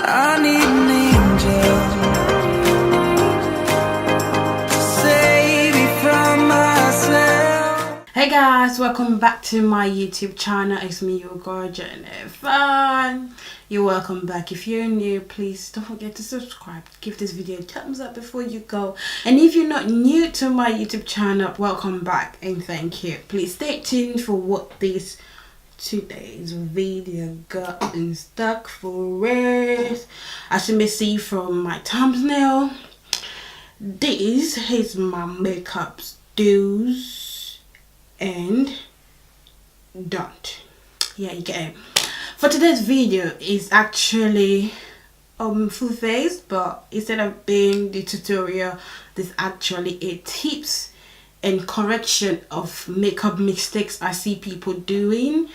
I need an angel to save me from myself. Hey guys, welcome back to my YouTube channel. It's me, your girl Jennifer. You're welcome back. If you're new, please don't forget to subscribe. Give this video a thumbs up before you go. And if you're not new to my YouTube channel, welcome back and thank you. Please stay tuned for what this today's video got in stock for us. As you may see from my thumbnail, this is my makeup do's and don't. Yeah, you get it. For today's video is actually full face, but instead of being the tutorial, this actually a tips and correction of makeup mistakes I see people doing,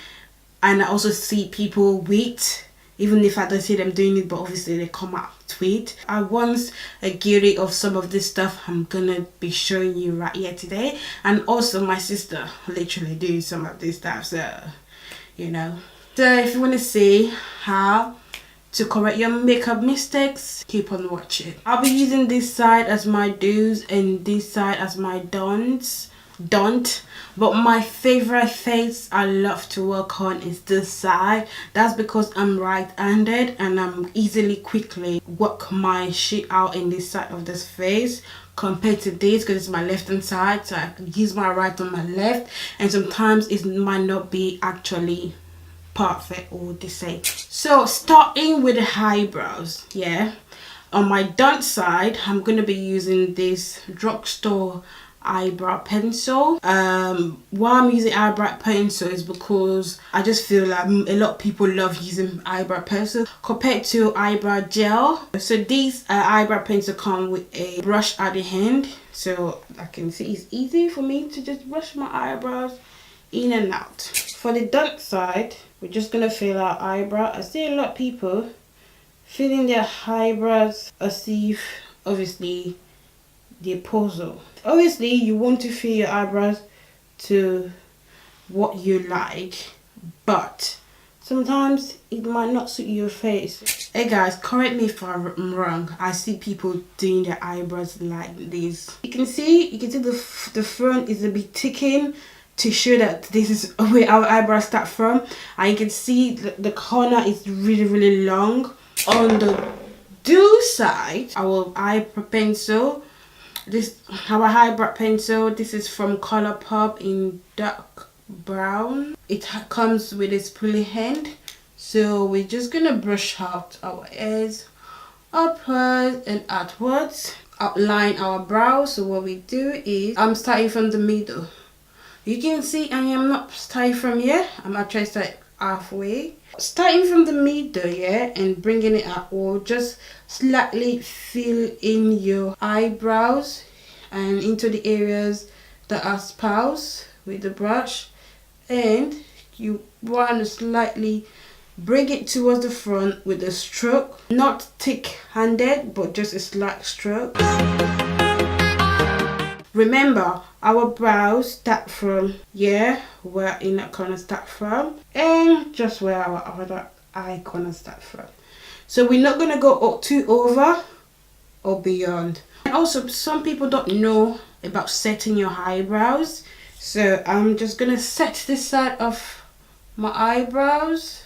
and I also see people with, even if I don't see them doing it, but obviously they come out with. I once guilty of some of this stuff I'm gonna be showing you right here today, and also my sister literally doing some of this stuff, so you know. So if you want to see how to correct your makeup mistakes, keep on watching. I'll be using this side as my do's and this side as my don'ts. But my favorite face I love to work on is this side. That's because I'm right-handed and I'm quickly work my shit out in this side of this face compared to this, because it's my left hand side, so I can use my right on my left, and sometimes it might not be actually perfect or the same. So starting with the eyebrows, yeah, on my don't side I'm gonna be using this drugstore eyebrow pencil. Why I'm using eyebrow pencil is because I just feel like a lot of people love using eyebrow pencil compared to eyebrow gel. So these eyebrow pencil come with a brush at the end, so I can see it's easy for me to just brush my eyebrows in and out. For the don't side, we're just gonna fill our eyebrow. I see a lot of people filling their eyebrows as if obviously they puzzle. Obviously you want to fill your eyebrows to what you like, but sometimes it might not suit your face. Hey guys, correct me if I'm wrong. I see people doing their eyebrows like this. You can see the front is a bit thickened to show that this is where our eyebrows start from, and you can see the corner is really long. On the do side, our eyebrow pencil, our eyebrow pencil, this is from Colourpop in dark brown. It comes with a spoolie hand, so we're just gonna brush out our ears upwards and outwards, outline our brows. So what we do is, I'm starting from the middle. You can see I am not starting from here, I'm actually starting halfway. Starting from the middle, yeah, and bringing it up, or just slightly fill in your eyebrows and into the areas that are sparse with the brush, and you want to slightly bring it towards the front with a stroke, not thick-handed, but just a slight stroke. Remember, our brows start from here, where inner corner start from, and just where our other eye corner start from. So we're not gonna go too over or beyond. And also, some people don't know about setting your eyebrows, so I'm just gonna set this side of my eyebrows.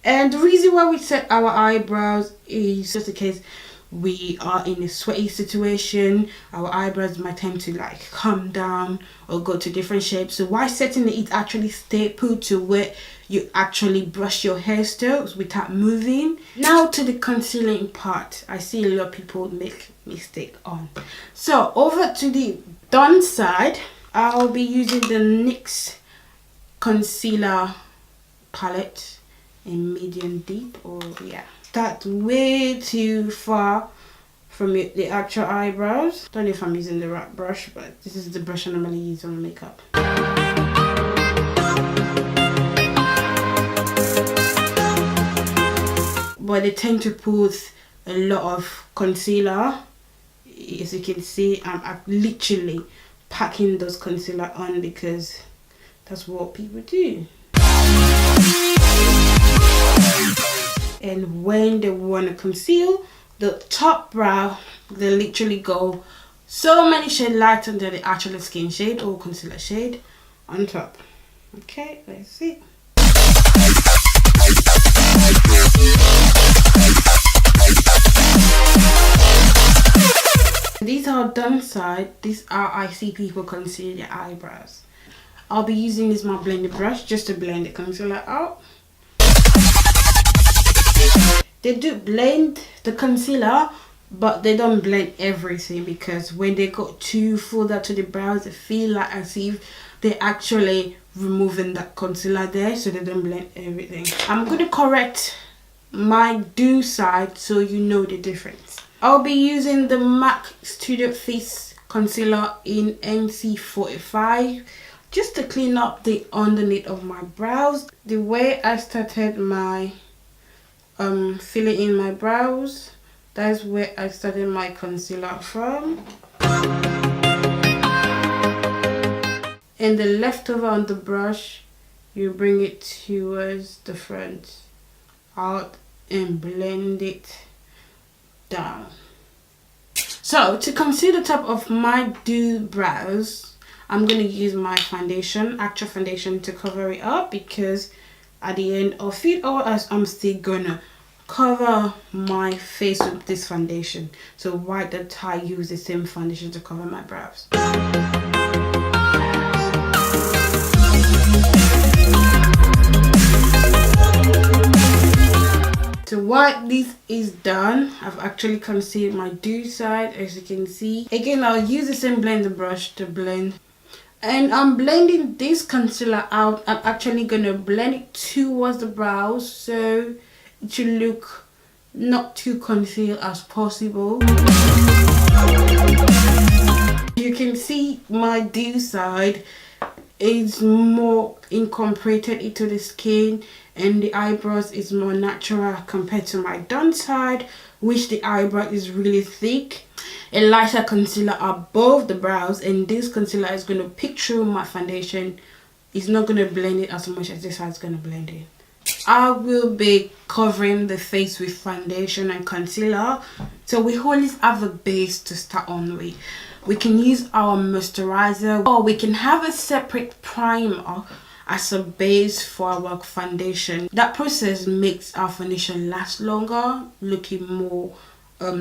And the reason why we set our eyebrows is just in case we are in a sweaty situation, our eyebrows might tend to like come down or go to different shapes. So while setting it actually stay put to where you actually brush your hairstyles without moving. Now to the concealing part, I see a lot of people make mistake on. So over to the done side, I'll be using the NYX concealer palette in medium deep, or yeah, that's way too far from the actual eyebrows. Don't know if I'm using the right brush, but this is the brush I normally use on makeup. But they tend to put a lot of concealer. As you can see, I'm literally packing those concealer on because that's what people do. And when they want to conceal the top brow, they literally go so many shades lighter than the actual skin shade or concealer shade on top. Okay, let's see. These are done side. These are I see people conceal their eyebrows. I'll be using this my blending brush just to blend the concealer out. They do blend the concealer, but they don't blend everything, because when they go too further to the brows, they feel like as if they're actually removing that concealer there, so they don't blend everything. I'm going to correct my do side so you know the difference. I'll be using the MAC Studio Fix concealer in NC45 just to clean up the underneath of my brows. The way I started my filling in my brows, that's where I started my concealer from. And the leftover on the brush, you bring it towards the front, out, and blend it down. So to conceal the top of my do brows, I'm going to use my foundation, actual foundation, to cover it up, because at the end of it all, I'm still gonna cover my face with this foundation. So why don't I use the same foundation to cover my brows? So while this is done, I've actually concealed my do side, as you can see. Again, I'll use the same blender brush to blend. And I'm blending this concealer out. I'm actually going to blend it towards the brows, so it should look not too concealed as possible. You can see my do side is more incorporated into the skin, and the eyebrows is more natural compared to my done side, which the eyebrow is really thick. A lighter concealer above the brows, and this concealer is going to pick through my foundation. It's not going to blend it as much as this side is going to blend it. I will be covering the face with foundation and concealer, so we always have a base to start on with. We can use our moisturizer, or we can have a separate primer as a base for our foundation. That process makes our foundation last longer, looking more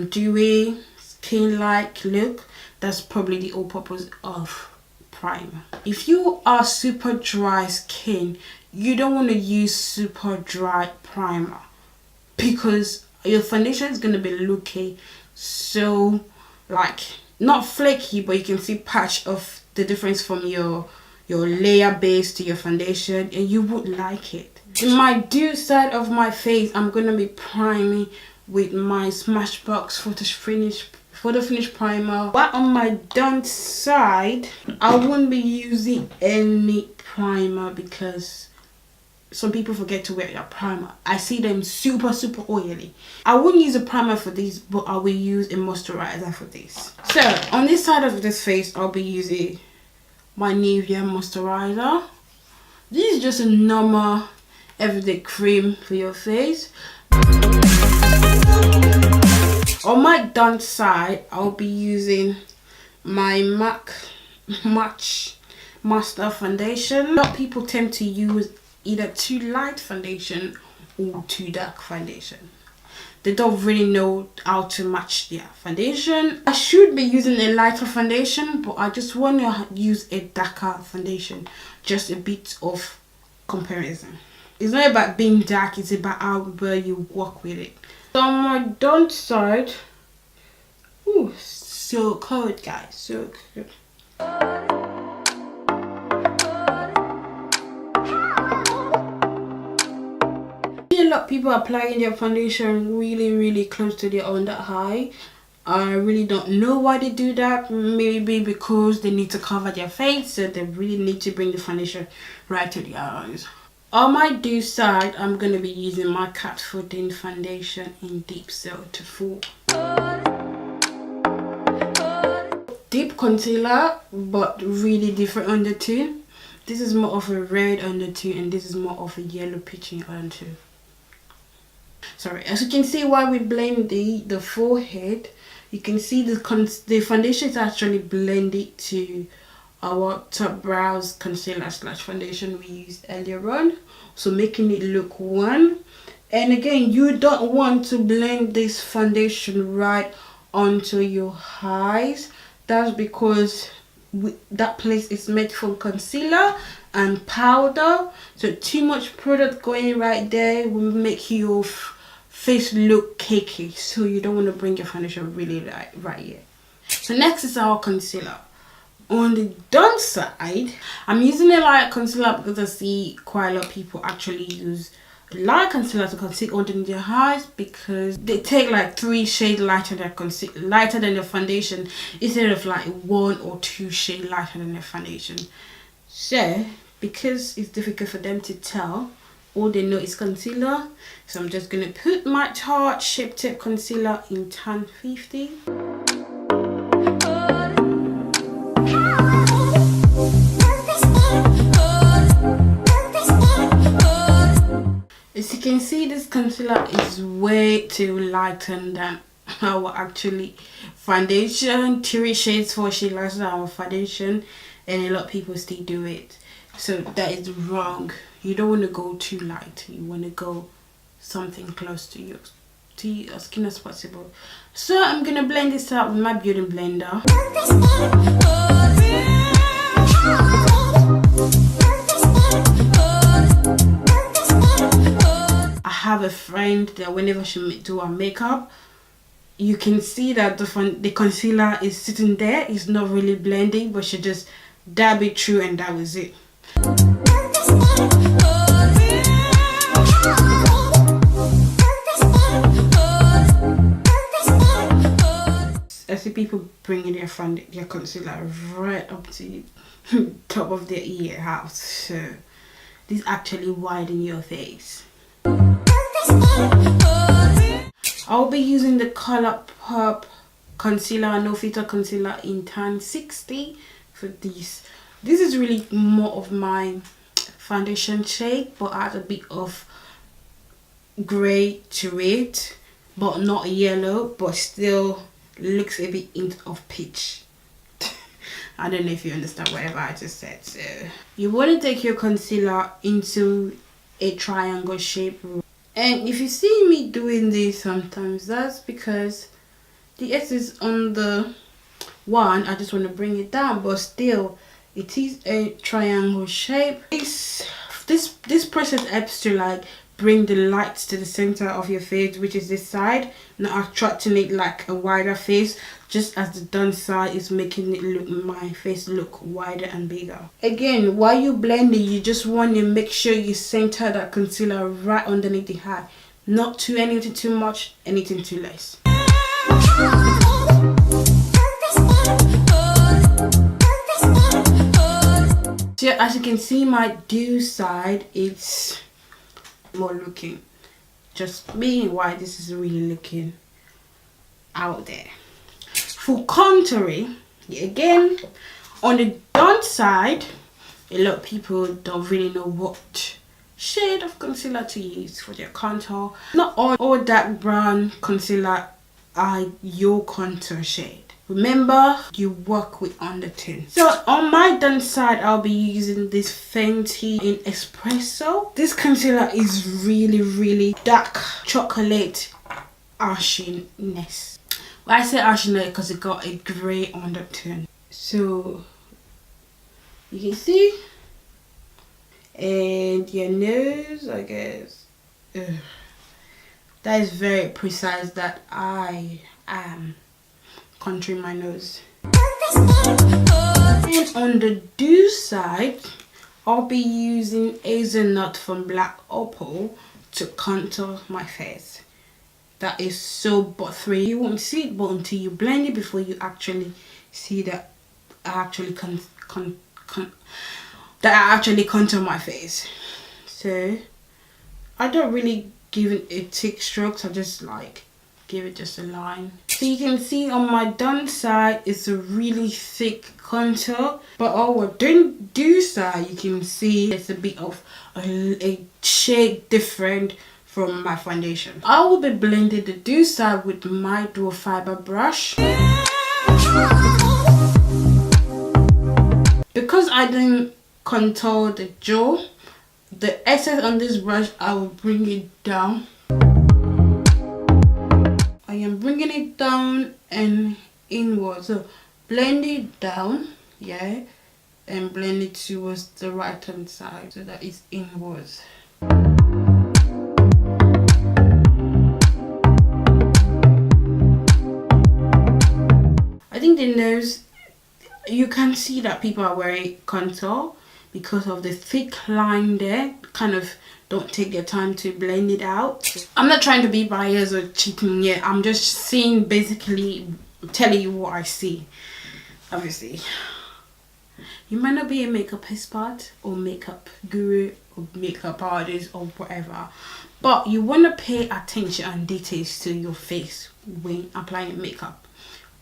dewy, skin-like look. That's probably the whole purpose of primer. If you are super dry skin, you don't want to use super dry primer, because your foundation is going to be looking so like not flaky, but you can see patch of the difference from your layer base to your foundation, and you would like it. In my do side of my face, I'm going to be priming with my Smashbox photo finish primer. But on my done side, I won't be using any primer, because some people forget to wear their primer. I see them super oily. I wouldn't use a primer for this, but I will use a moisturizer for this. So on this side of this face, I'll be using my Nivea moisturizer. This is just a normal everyday cream for your face. On my done side, I'll be using my MAC Match Master Foundation. A lot of people tend to use either too light foundation or too dark foundation. They don't really know how to match their foundation. I should be using a lighter foundation, but I just want to use a darker foundation, just a bit of comparison. It's not about being dark, it's about how well you work with it. So on my done side, ooh, so cold guys, so cold. A lot of people applying their foundation really close to their under eye. I really don't know why they do that. Maybe because they need to cover their face, so they really need to bring the foundation right to the eyes. On my do side, I'm going to be using my Kat 14 foundation in Deep Cell to Full. Deep concealer, but really different undertone. This is more of a red undertone, and this is more of a yellow peachy undertone. Sorry, as you can see while we blend the forehead, you can see the foundation is actually blended to our top brows concealer slash foundation we used earlier on, so making it look one. And again, you don't want to blend this foundation right onto your eyes. That's because that place is made for concealer and powder, so too much product going right there will make your face look cakey, so you don't want to bring your foundation really right here. So next is our concealer. On the done side, I'm using a light concealer because I see quite a lot of people actually use light concealer to conceal underneath their eyes, because they take like 3 shades lighter than their foundation instead of like 1 or 2 shades lighter than their foundation. So because it's difficult for them to tell, all they know is concealer, so I'm just gonna put my Tarte Shape Tape concealer in tan 50. As you can see, this concealer is way too lighter than our actually foundation. 3 shades, 4 shades lighter than our foundation, and a lot of people still do it. So that is wrong. You don't want to go too light. You want to go something close to your skin as possible. So I'm gonna blend this out with my beauty blender. I have a friend that whenever she do her makeup, you can see that the concealer is sitting there. It's not really blending, but she just dab it through and that was it. I see people bringing their concealer right up to the top of their ear house. So this actually widen your face. I'll be using the Colourpop concealer, no filter concealer in tan 60 for this. This is really more of my foundation shade, but adds a bit of grey to it, but not yellow, but still looks a bit of peach. I don't know if you understand whatever I just said. So you want to take your concealer into a triangle shape, and if you see me doing this sometimes, that's because the S is on the one. I just want to bring it down, but still it is a triangle shape. This process helps to like bring the lights to the center of your face, which is this side, not attracting it like a wider face, just as the done side is making it look, my face look wider and bigger. Again, while you blend it, you just want to make sure you center that concealer right underneath the eye, not too anything too much, anything too less. So as you can see, my do side, it's more looking just me, why this is really looking out there. For contouring, again, on the done side, a lot of people don't really know what shade of concealer to use for their contour. Not all dark brown concealer are your contour shade. Remember, you work with undertone. So on my done side, I'll be using this Fenty in Espresso. This concealer is really dark chocolate ashiness. Well, I say ashiness because it got a grey undertone. So you can see, and your nose, I guess. That is very precise that I am contouring my nose. And on the do side, I'll be using Hazelnut from Black Opal to contour my face. That is so buttery. You won't see it, but until you blend it before you actually see that I actually contour my face. So I don't really give it a thick strokes. I just like give it just a line. So you can see on my done side, it's a really thick contour, but our do side, you can see it's a bit of a shade different from my foundation. I will be blending the dew side with my dual fiber brush. Because I didn't contour the jaw, the excess on this brush, I will bring it down. I am bringing it down and inward. So blend it down, yeah, and blend it towards the right hand side so that it's inwards. I think the nose, you can see that people are wearing contour because of the thick line there. Kind of don't take their time to blend it out. I'm not trying to be biased or cheating yet. I'm just seeing, basically telling you what I see. Obviously, you might not be a makeup expert or makeup guru or makeup artist or whatever, but you want to pay attention and details to your face when applying makeup.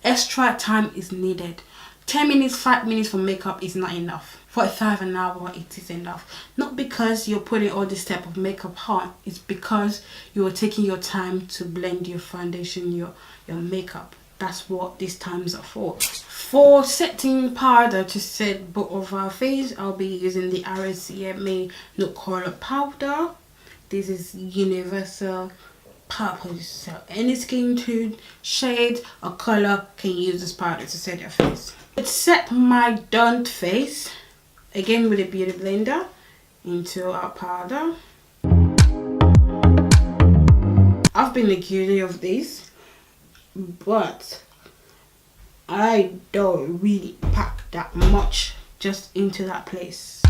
Extra time is needed. 10 minutes, 5 minutes for makeup is not enough. 45 an hour, it is enough. Not because you're putting all this type of makeup on, it's because you're taking your time to blend your foundation, your makeup. That's what these times are for. For setting powder to set both of our face, I'll be using the RCMA No Color powder. This is universal purpose, so any skin tone, shade or color can use this powder to set your face. Let's set my done face again with a beauty blender into our powder. I've been guilty of this, but I don't really pack that much just into that place.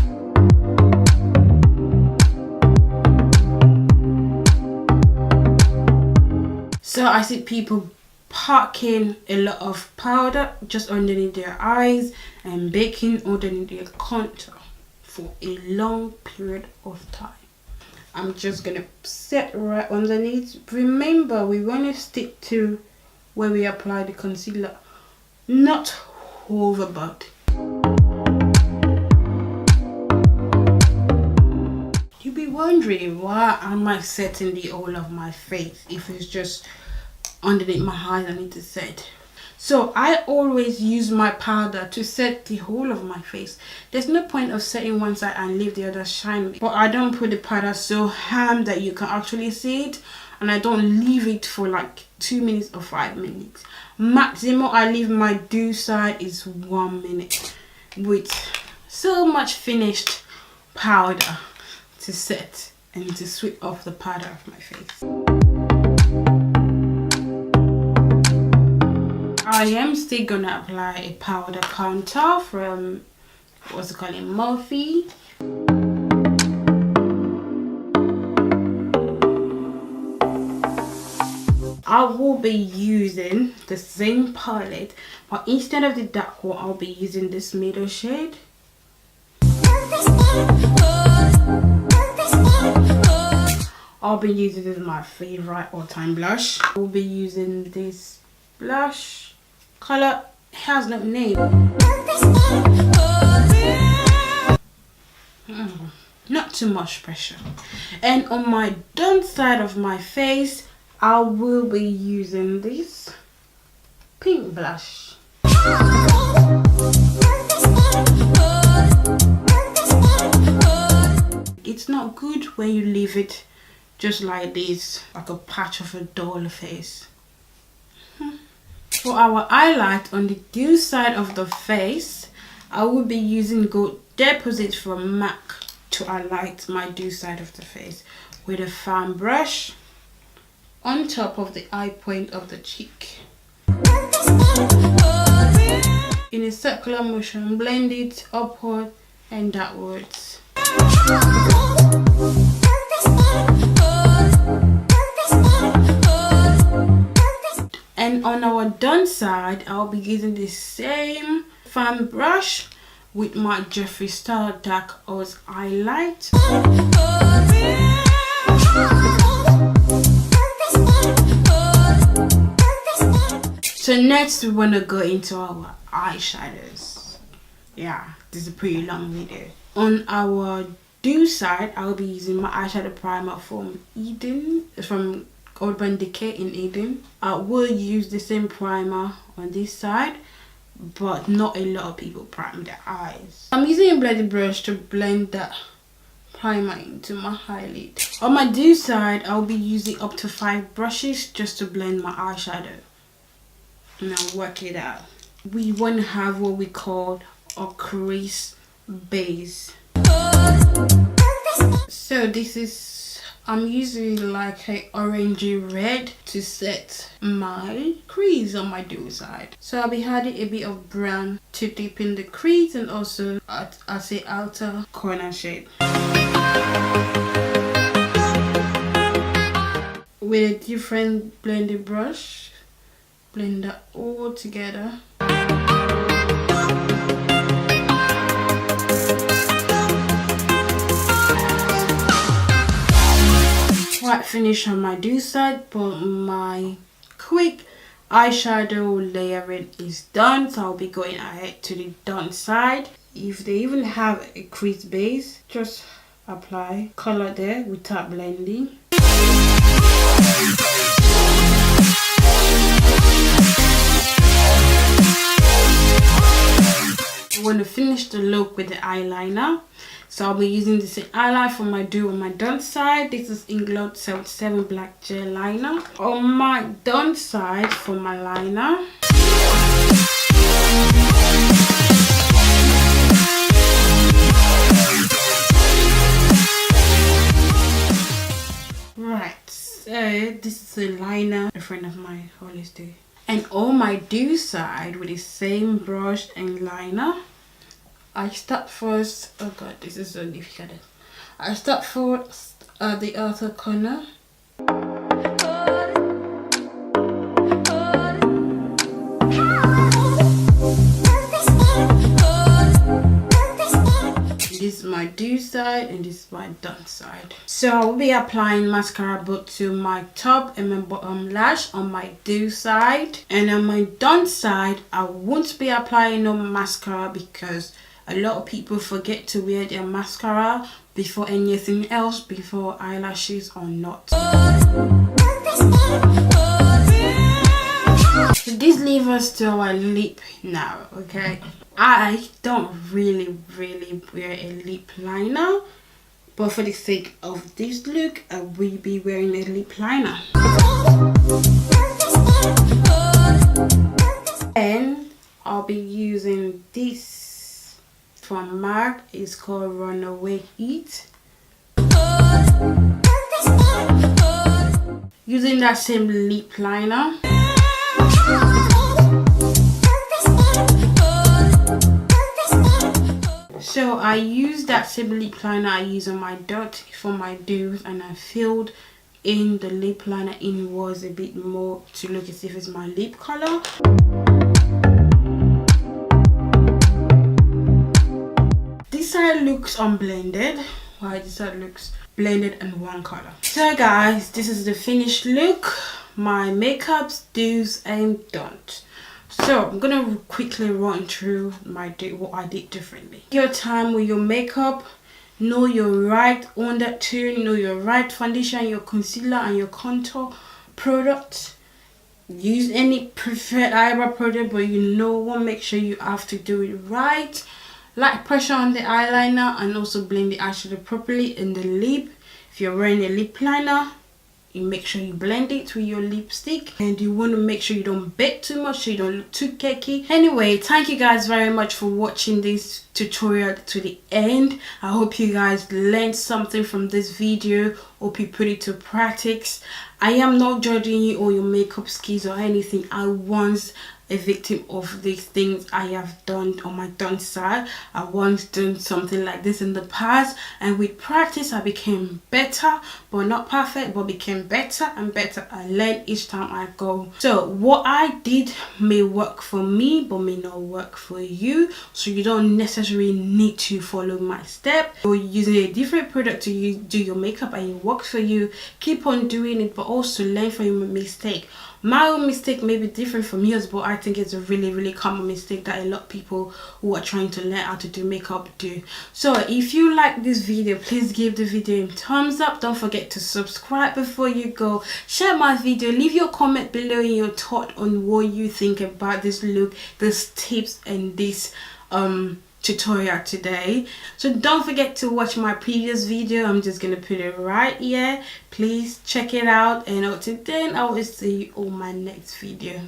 So I see people packing a lot of powder just underneath their eyes and baking underneath their contour for a long period of time. I'm just gonna set right underneath. Remember, we want to stick to where we apply the concealer, not overboard. You'll be wondering, why am I setting the whole of my face if it's just underneath my eyes I need to set? So I always use my powder to set the whole of my face. There's no point of setting one side and leave the other shiny. But I don't put the powder so hard that you can actually see it, and I don't leave it for like 2 minutes or 5 minutes. Maximum I leave my dew side is 1 minute with so much finished powder to set and to sweep off the powder off my face. I am still gonna apply a powder contour from, what's it called, Morphe. I will be using the same palette, but instead of the dark one, I'll be using this middle shade. I'll be using this as my favorite all-time blush. I will be using this blush. Color has no name. Not too much pressure. And on my done side of my face, I will be using this pink blush. It's not good when you leave it just like this, like a patch of a doll face. For our highlight on the dew side of the face, I will be using Gold Deposit from MAC to highlight my dew side of the face with a fan brush on top of the eye point of the cheek. In a circular motion, blend it upward and downwards. And on our done side, I'll be using the same fan brush with my Jeffree Star Dark Oz highlight. So next we want to go into our eyeshadows. Yeah, this is a pretty long video. On our do side, I'll be using my eyeshadow primer from Urban Decay in Eden. I will use the same primer on this side, but not a lot of people prime their eyes. I'm using a blending brush to blend that primer into my eyelid. On my do side, I'll be using up to 5 brushes just to blend my eyeshadow. Now work it out. We want to have what we call a crease base. So this is, I'm using like a orangey red to set my crease on my do side. So I'll be adding a bit of brown to deepen the crease and also as a outer corner shape. With a different blending brush, blend that all together. Quite finished on my do side, but my quick eyeshadow layering is done, so I'll be going ahead to the done side. If they even have a crease base, just apply color there without blending. I want to finish the look with the eyeliner, so I'll be using the same eyeliner for my do on my done side. This is England 77 Black Gel Liner. On my done side for my liner, right, so this is a liner a friend of mine always do. And on my do side with the same brush and liner, I start first, oh god, this is so difficult. I start first at the outer corner. This is my do side and this is my done side. So I will be applying mascara both to my top and my bottom lash on my do side, and on my done side I won't be applying no mascara because a lot of people forget to wear their mascara before anything else, before eyelashes or not. So this leaves us to our lip now, okay? I don't really wear a lip liner, but for the sake of this look, I will be wearing a lip liner. And I'll be using this from MAC. It's called Runaway Heat. Using that same lip liner. So I use that same lip liner I use on my dot for my do's, and I filled in the lip liner inwards a bit more to look as if it's my lip color. This side looks unblended, while this side looks blended and one color. So guys, this is the finished look. My makeups, do's and don'ts. So I'm gonna quickly run through what I did differently. Take your time with your makeup. Know your right undertone, know your right foundation, your concealer and your contour product. Use any preferred eyebrow product, but you know what, make sure you have to do it right. Light pressure on the eyeliner and also blend the eyeshadow properly in the lip. If you're wearing a lip liner, you make sure you blend it with your lipstick, and you want to make sure you don't bake too much so you don't look too cakey. Anyway, thank you guys very much for watching this tutorial to the end. I hope you guys learned something from this video. Hope you put it to practice. I am not judging you or your makeup skills or anything. I once a victim of these things I have done on my done side. I once done something like this in the past, and with practice I became better, but not perfect, but became better and better. I learn each time I go. So what I did may work for me but may not work for you, so you don't necessarily need to follow my step. You're using a different product to do your makeup and it works for you, keep on doing it, but also learn from your mistake. My own mistake may be different from yours, but I think it's a really common mistake that a lot of people who are trying to learn how to do makeup do. So if you like this video, please give the video a thumbs up. Don't forget to subscribe before you go. Share my video, leave your comment below in your thought on what you think about this look, these tips, and this tutorial today. So don't forget to watch my previous video. I'm just gonna put it right here. Please check it out, and until then I will see you on my next video.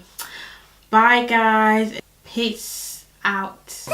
Bye guys, peace out.